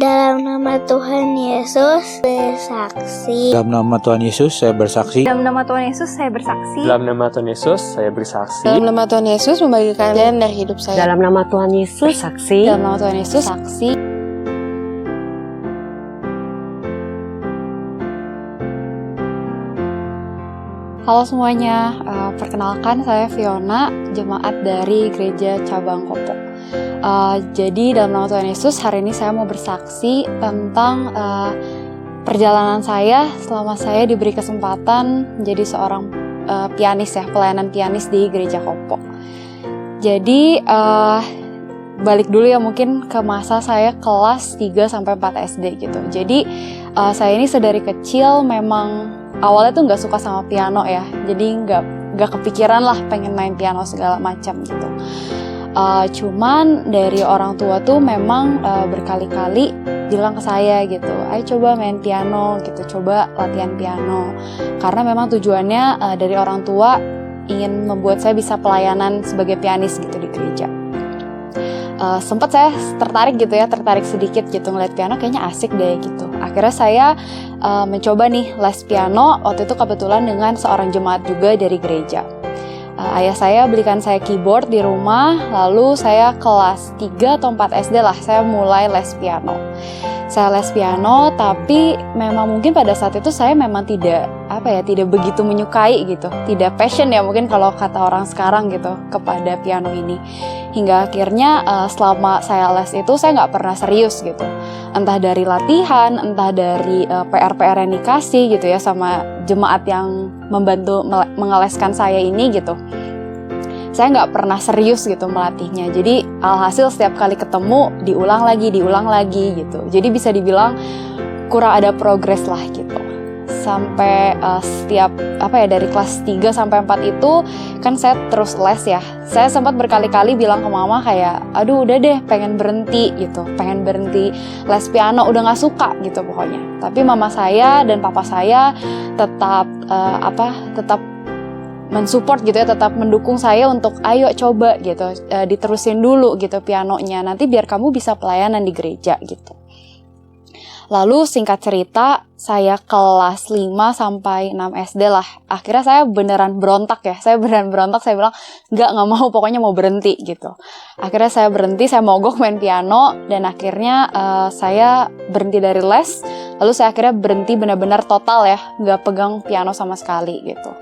Dalam nama Tuhan Yesus bersaksi. Dalam nama Tuhan Yesus saya bersaksi. Dalam nama Tuhan Yesus saya bersaksi. Dalam nama Tuhan Yesus saya bersaksi. Dalam nama Tuhan Yesus membagikan jalan dari hidup saya. Dalam nama Tuhan Yesus saksi. Dalam nama Tuhan Yesus saksi. Halo semuanya, perkenalkan saya Fiona, jemaat dari Gereja Cabang Kopo. Jadi dalam nama Tuhan Yesus hari ini saya mau bersaksi tentang perjalanan saya selama saya diberi kesempatan menjadi seorang pianis ya, pelayanan pianis di Gereja Kopo. Jadi balik dulu ya mungkin ke masa saya kelas 3-4 SD gitu. Jadi saya ini sedari kecil memang awalnya tuh nggak suka sama piano ya, jadi nggak kepikiran lah pengen main piano segala macam gitu. Cuman dari orang tua tuh memang berkali-kali bilang ke saya gitu, ayo coba main piano gitu, coba latihan piano. Karena memang tujuannya dari orang tua ingin membuat saya bisa pelayanan sebagai pianis gitu di gereja. Sempat saya tertarik sedikit gitu ngeliat piano, kayaknya asik deh gitu. Akhirnya saya mencoba nih les piano, waktu itu kebetulan dengan seorang jemaat juga dari gereja. Ayah saya belikan saya keyboard di rumah, lalu saya kelas 3 atau 4 SD lah, saya mulai les piano. Saya les piano, tapi memang mungkin pada saat itu saya memang tidak begitu menyukai gitu, tidak passion ya mungkin kalau kata orang sekarang gitu kepada piano ini. Hingga akhirnya selama saya les itu saya nggak pernah serius gitu, entah dari latihan, entah dari PR-PR yang dikasih gitu ya sama jemaat yang membantu mengeleskan saya ini gitu. Saya nggak pernah serius gitu melatihnya. Jadi alhasil setiap kali ketemu diulang lagi gitu. Jadi bisa dibilang kurang ada progres lah gitu. Sampai dari kelas 3-4 itu kan saya terus les ya. Saya sempat berkali-kali bilang ke mama kayak, aduh udah deh pengen berhenti les piano, udah nggak suka gitu pokoknya. Tapi mama saya dan papa saya tetap mensupport gitu ya, tetap mendukung saya untuk ayo coba gitu, diterusin dulu gitu pianonya, nanti biar kamu bisa pelayanan di gereja gitu. Lalu singkat cerita, saya kelas 5-6 SD lah. Akhirnya saya beneran berontak, saya bilang, nggak mau, pokoknya mau berhenti gitu. Akhirnya saya berhenti, saya mogok main piano, dan akhirnya saya berhenti dari les. Lalu saya akhirnya berhenti benar-benar total ya, nggak pegang piano sama sekali gitu.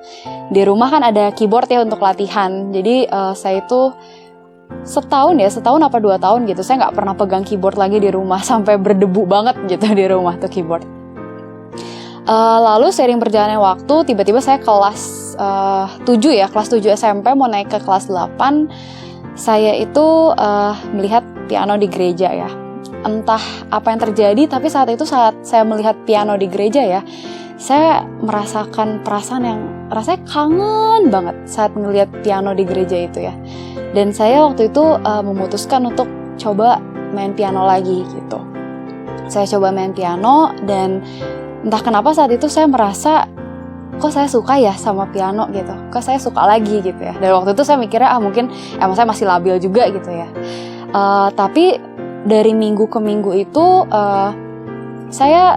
Di rumah kan ada keyboard ya untuk latihan, jadi saya itu setahun apa 2 tahun gitu saya nggak pernah pegang keyboard lagi di rumah, sampai berdebu banget gitu di rumah tuh keyboard. Lalu seiring berjalannya waktu tiba-tiba saya kelas 7 SMP mau naik ke kelas 8, saya itu melihat piano di gereja ya. Entah apa yang terjadi, tapi saat saya melihat piano di gereja ya, saya merasakan perasaan yang rasanya kangen banget saat melihat piano di gereja itu ya. Dan saya waktu itu memutuskan untuk coba main piano lagi gitu. Saya coba main piano dan entah kenapa saat itu saya merasa kok saya suka ya sama piano gitu. Kok saya suka lagi gitu ya. Dan waktu itu saya mikirnya mungkin emang saya masih labil juga gitu ya. Tapi dari minggu ke minggu itu saya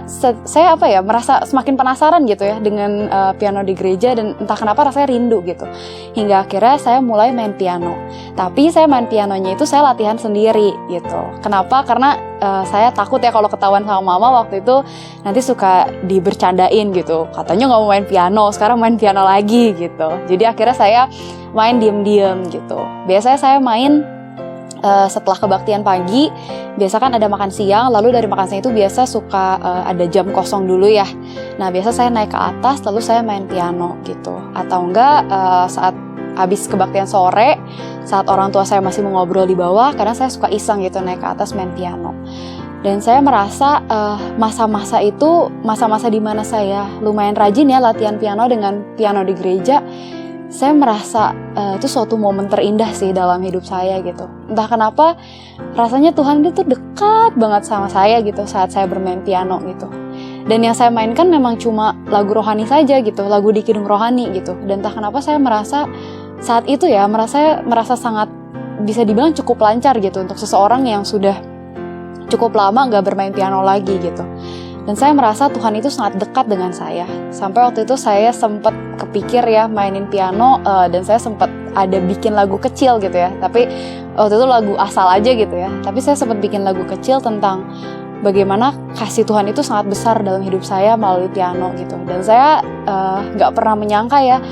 merasa semakin penasaran gitu ya dengan piano di gereja, dan entah kenapa rasanya rindu gitu. Hingga akhirnya saya mulai main piano. Tapi saya main pianonya itu saya latihan sendiri gitu. Kenapa? Karena saya takut ya kalau ketahuan sama mama waktu itu nanti suka dibercandain gitu. Katanya nggak mau main piano, sekarang main piano lagi gitu. Jadi akhirnya saya main diem-diem gitu. Biasanya saya main setelah kebaktian pagi, biasa kan ada makan siang, lalu dari makan siang itu biasa suka ada jam kosong dulu ya. Nah biasa saya naik ke atas lalu saya main piano gitu. Atau enggak saat habis kebaktian sore, saat orang tua saya masih mengobrol di bawah, kadang saya suka iseng gitu naik ke atas main piano. Dan saya merasa masa-masa itu masa-masa di mana saya lumayan rajin ya latihan piano dengan piano di gereja. Saya merasa itu suatu momen terindah sih dalam hidup saya gitu. Entah kenapa rasanya Tuhan itu dekat banget sama saya gitu saat saya bermain piano gitu. Dan yang saya mainkan memang cuma lagu rohani saja gitu, lagu di kidung rohani gitu. Dan entah kenapa saya merasa saat itu ya merasa sangat bisa dibilang cukup lancar gitu untuk seseorang yang sudah cukup lama nggak bermain piano lagi gitu. Dan saya merasa Tuhan itu sangat dekat dengan saya. Sampai waktu itu saya sempat kepikir ya mainin piano, dan saya sempat ada bikin lagu kecil gitu ya. Tapi waktu itu lagu asal aja gitu ya. Tapi saya sempat bikin lagu kecil tentang bagaimana kasih Tuhan itu sangat besar dalam hidup saya melalui piano gitu. Dan saya nggak pernah menyangka ya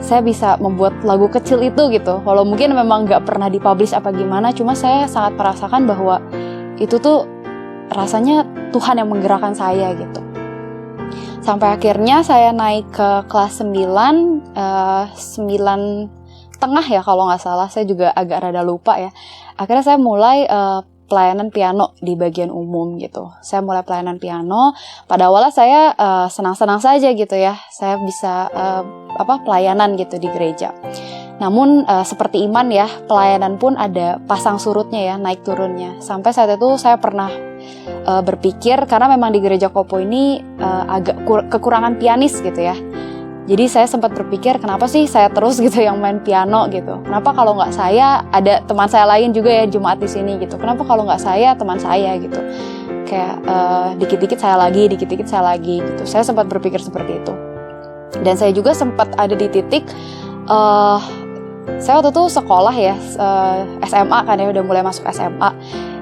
saya bisa membuat lagu kecil itu gitu. Walau mungkin memang nggak pernah dipublish apa gimana, cuma saya sangat merasakan bahwa itu tuh rasanya Tuhan yang menggerakkan saya gitu. Sampai akhirnya saya naik ke kelas 9 tengah ya kalau nggak salah, saya juga agak rada lupa ya. Akhirnya saya mulai pelayanan piano di bagian umum gitu. Saya mulai pelayanan piano. Pada awalnya saya senang-senang saja gitu ya. Saya bisa pelayanan gitu di gereja. Namun seperti iman ya, pelayanan pun ada pasang surutnya ya, naik turunnya. Sampai saat itu saya pernah berpikir, karena memang di gereja Kopo ini agak kekurangan pianis gitu ya. Jadi saya sempat berpikir, kenapa sih saya terus gitu yang main piano gitu? Kenapa kalau nggak saya, ada teman saya lain juga ya jemaat di sini gitu? Kenapa kalau nggak saya, teman saya gitu? Kayak dikit-dikit saya lagi gitu. Saya sempat berpikir seperti itu. Dan saya juga sempat ada di titik, saya waktu itu sekolah ya, SMA kan ya, udah mulai masuk SMA.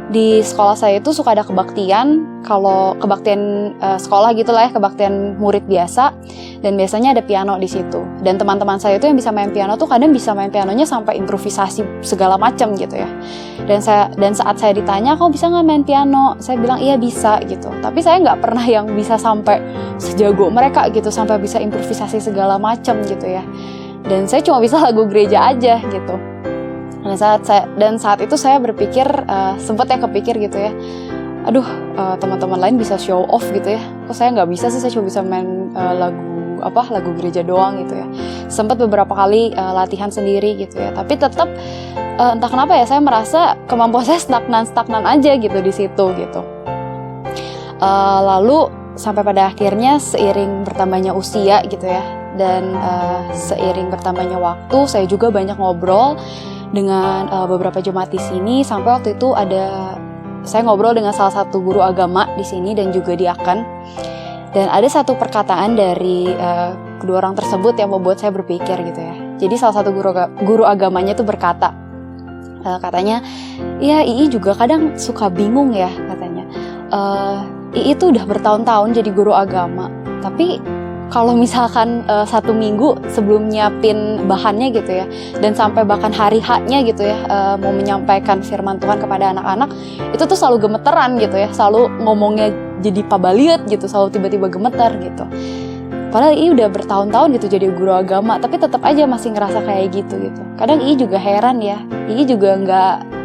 Di sekolah saya itu suka ada kebaktian, kalau kebaktian sekolah gitulah ya, kebaktian murid biasa, dan biasanya ada piano di situ. Dan teman-teman saya itu yang bisa main piano tuh kadang bisa main pianonya sampai improvisasi segala macam gitu ya. Dan saat saya ditanya, kamu bisa nggak main piano? Saya bilang iya bisa gitu. Tapi saya nggak pernah yang bisa sampai sejago mereka gitu, sampai bisa improvisasi segala macam gitu ya. Dan saya cuma bisa lagu gereja aja gitu. Dan saat itu saya berpikir, sempat ya kepikir gitu ya, aduh teman-teman lain bisa show off gitu ya, kok saya nggak bisa sih, saya cuma bisa main lagu gereja doang gitu ya. Sempat beberapa kali latihan sendiri gitu ya, tapi tetap entah kenapa ya saya merasa kemampuan saya stagnan aja gitu di situ gitu. Lalu sampai pada akhirnya seiring bertambahnya usia gitu ya, dan seiring bertambahnya waktu, saya juga banyak ngobrol dengan beberapa jemaat di sini. Sampai waktu itu saya ngobrol dengan salah satu guru agama di sini dan juga diaken. Dan ada satu perkataan dari kedua orang tersebut yang membuat saya berpikir gitu ya. Jadi salah satu guru agamanya itu berkata, katanya, ya Ii juga kadang suka bingung ya katanya. Ii tuh udah bertahun-tahun jadi guru agama, tapi kalau misalkan 1 minggu sebelum nyiapin bahannya gitu ya, dan sampai bahkan hari H-nya gitu ya, mau menyampaikan firman Tuhan kepada anak-anak, itu tuh selalu gemeteran gitu ya, selalu ngomongnya jadi pabaliut gitu, selalu tiba-tiba gemeter gitu. Padahal I udah bertahun-tahun gitu jadi guru agama, tapi tetap aja masih ngerasa kayak gitu. Kadang I juga heran ya, I juga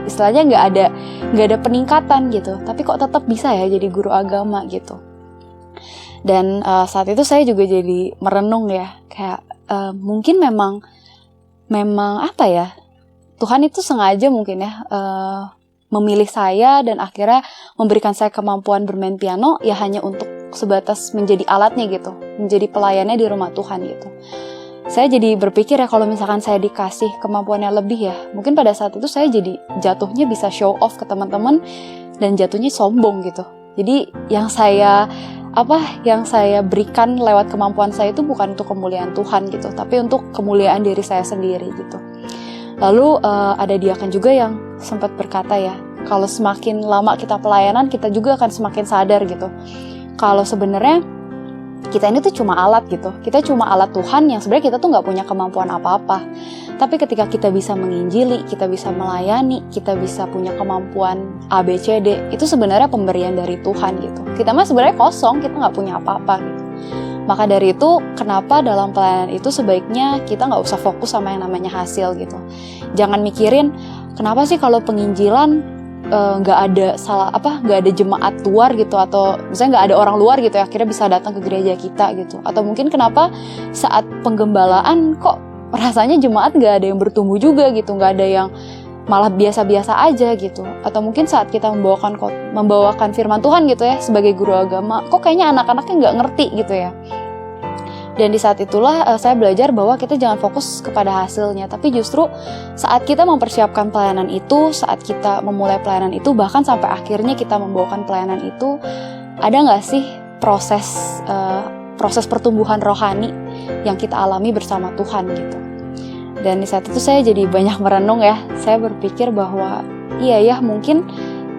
istilahnya nggak ada peningkatan gitu, tapi kok tetap bisa ya jadi guru agama gitu. Dan saat itu saya juga jadi merenung ya, kayak mungkin memang apa ya, Tuhan itu sengaja mungkin ya memilih saya dan akhirnya memberikan saya kemampuan bermain piano ya hanya untuk sebatas menjadi alatnya gitu, menjadi pelayannya di rumah Tuhan gitu. Saya jadi berpikir ya, kalau misalkan saya dikasih kemampuannya lebih ya, mungkin pada saat itu saya jadi jatuhnya bisa show off ke teman-teman dan jatuhnya sombong gitu. Jadi yang saya berikan lewat kemampuan saya itu bukan untuk kemuliaan Tuhan gitu, tapi untuk kemuliaan diri saya sendiri gitu. Lalu ada diaken juga yang sempat berkata ya, kalau semakin lama kita pelayanan, kita juga akan semakin sadar gitu, kalau sebenarnya kita ini tuh cuma alat gitu. Kita cuma alat Tuhan yang sebenarnya kita tuh nggak punya kemampuan apa-apa. Tapi ketika kita bisa menginjili, kita bisa melayani, kita bisa punya kemampuan A, B, C, D, itu sebenarnya pemberian dari Tuhan gitu. Kita mah sebenarnya kosong, kita nggak punya apa-apa gitu. Maka dari itu, kenapa dalam pelayanan itu sebaiknya kita nggak usah fokus sama yang namanya hasil gitu. Jangan mikirin, kenapa sih kalau penginjilan nggak ada jemaat luar gitu, atau misalnya nggak ada orang luar gitu ya, akhirnya bisa datang ke gereja kita gitu. Atau mungkin kenapa saat penggembalaan kok rasanya jemaat nggak ada yang bertumbuh juga gitu, nggak ada yang malah biasa-biasa aja gitu. Atau mungkin saat kita membawakan firman Tuhan gitu ya sebagai guru agama, kok kayaknya anak-anaknya nggak ngerti gitu ya. Dan di saat itulah saya belajar bahwa kita jangan fokus kepada hasilnya, tapi justru saat kita mempersiapkan pelayanan itu, saat kita memulai pelayanan itu, bahkan sampai akhirnya kita membawakan pelayanan itu, ada nggak sih proses pertumbuhan rohani yang kita alami bersama Tuhan gitu. Dan di saat itu saya jadi banyak merenung ya, saya berpikir bahwa iya ya, mungkin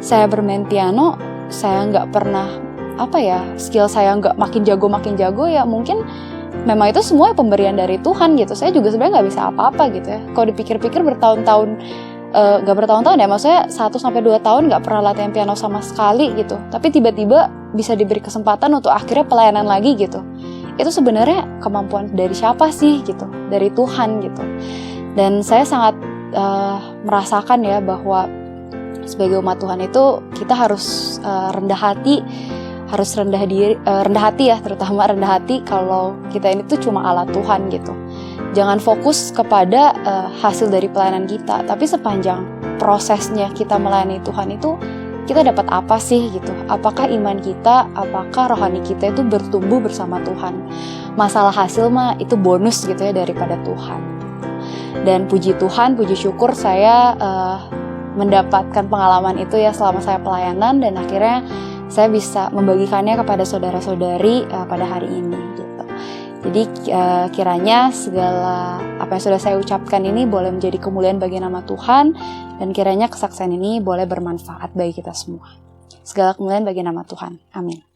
saya bermain piano, saya nggak pernah skill saya nggak makin jago ya, mungkin memang itu semua pemberian dari Tuhan gitu. Saya juga sebenarnya nggak bisa apa-apa gitu ya. Kalau dipikir-pikir bertahun-tahun, nggak bertahun-tahun ya, maksudnya 1-2 tahun nggak pernah latihan piano sama sekali gitu. Tapi tiba-tiba bisa diberi kesempatan untuk akhirnya pelayanan lagi gitu. Itu sebenarnya kemampuan dari siapa sih gitu? Dari Tuhan gitu. Dan saya sangat merasakan ya bahwa sebagai umat Tuhan itu kita harus rendah hati ya, terutama rendah hati kalau kita ini tuh cuma alat Tuhan gitu. Jangan fokus kepada hasil dari pelayanan kita, tapi sepanjang prosesnya kita melayani Tuhan itu kita dapat apa sih gitu. Apakah iman kita, apakah rohani kita itu bertumbuh bersama Tuhan. Masalah hasil mah itu bonus gitu ya daripada Tuhan. Dan puji Tuhan, puji syukur saya mendapatkan pengalaman itu ya selama saya pelayanan, dan akhirnya saya bisa membagikannya kepada saudara-saudari pada hari ini gitu. Jadi kiranya segala apa yang sudah saya ucapkan ini boleh menjadi kemuliaan bagi nama Tuhan, dan kiranya kesaksian ini boleh bermanfaat bagi kita semua. Segala kemuliaan bagi nama Tuhan. Amin.